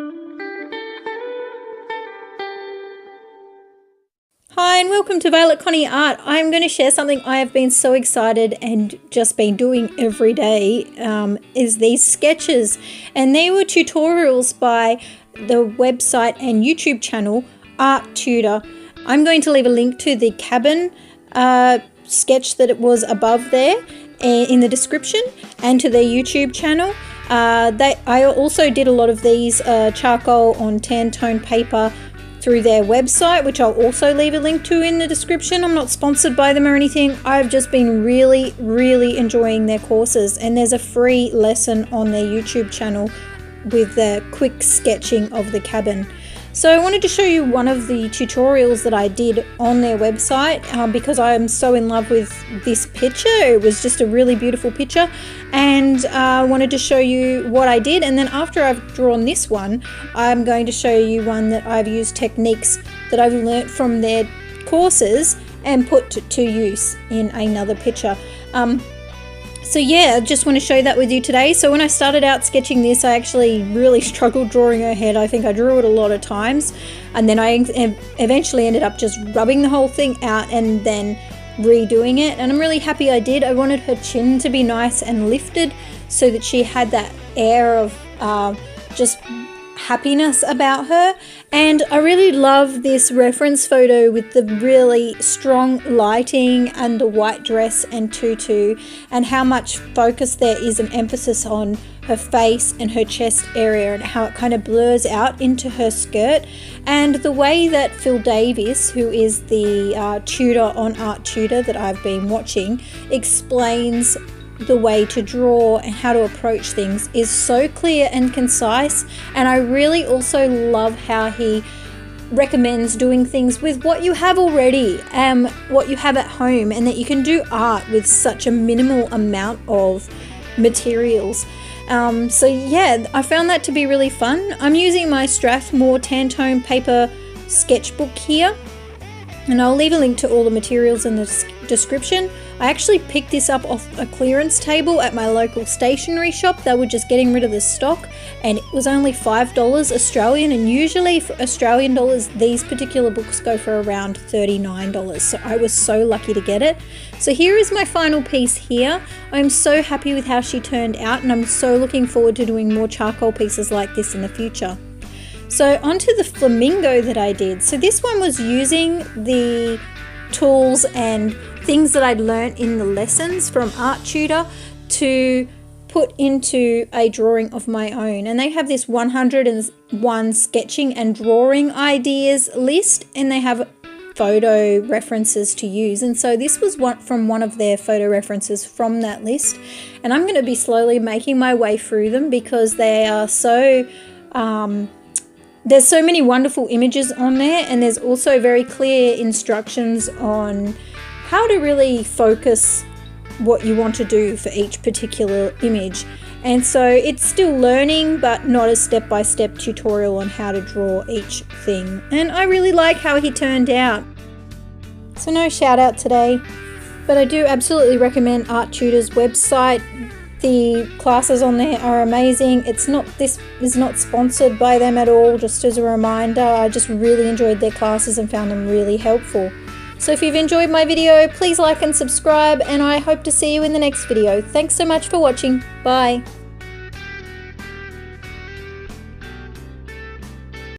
Hi and welcome to Violet Connie Art. I'm going to share something I have been so excited and just been doing every day is these sketches, and they were tutorials by the website and YouTube channel Art Tutor. I'm going to leave a link to the cabin sketch that it was above there in the description, and to their YouTube channel. I also did a lot of these charcoal on tan tone paper through their website, which I'll also leave a link to in the description. I'm not sponsored by them or anything. I've just been really enjoying their courses, and there's a free lesson on their YouTube channel with the quick sketching of the cabin. So I wanted to show you one of the tutorials that I did on their website because I am so in love with this picture. It was just a really beautiful picture, and I wanted to show you what I did. And then after I've drawn this one, I'm going to show you one that I've used techniques that I've learnt from their courses and put to use in another picture. So yeah, I just want to show that with you today. So when I started out sketching this, I actually really struggled drawing her head. I think I drew it a lot of times, and then I eventually ended up just rubbing the whole thing out and then redoing it, and I'm really happy I did. I wanted her chin to be nice and lifted so that she had that air of just happiness about her. And I really love this reference photo with the really strong lighting and the white dress and tutu, and how much focus there is and emphasis on her face and her chest area, and how it kind of blurs out into her skirt. And the way that Phil Davis, who is the tutor on Art Tutor that I've been watching, explains the way to draw and how to approach things is so clear and concise. And I really also love how he recommends doing things with what you have already, what you have at home, and that you can do art with such a minimal amount of materials. So yeah, I found that to be really fun. I'm using my Strathmore tan tone paper sketchbook here, and I'll leave a link to all the materials in the description. I actually picked this up off a clearance table at my local stationery shop. They were just getting rid of the stock, and it was only $5 Australian, and usually for Australian dollars these particular books go for around $39, so I was so lucky to get it. So here is my final piece here. I'm so happy with how she turned out, and I'm so looking forward to doing more charcoal pieces like this in the future. So onto the flamingo that I did. So this one was using the tools and things that I'd learnt in the lessons from Art Tutor to put into a drawing of my own. And they have this 101 sketching and drawing ideas list, and they have photo references to use. And so this was from one of their photo references from that list. And I'm going to be slowly making my way through them because they are so there's so many wonderful images on there, and there's also very clear instructions on how to really focus what you want to do for each particular image. And so it's still learning, but not a step-by-step tutorial on how to draw each thing. And I really like how he turned out. So no shout out today, but I do absolutely recommend Art Tutor's website. The classes on there are amazing. This is not sponsored by them at all, just as a reminder. I just really enjoyed their classes and found them really helpful. So if you've enjoyed my video, please like and subscribe, and I hope to see you in the next video. Thanks so much for watching. Bye.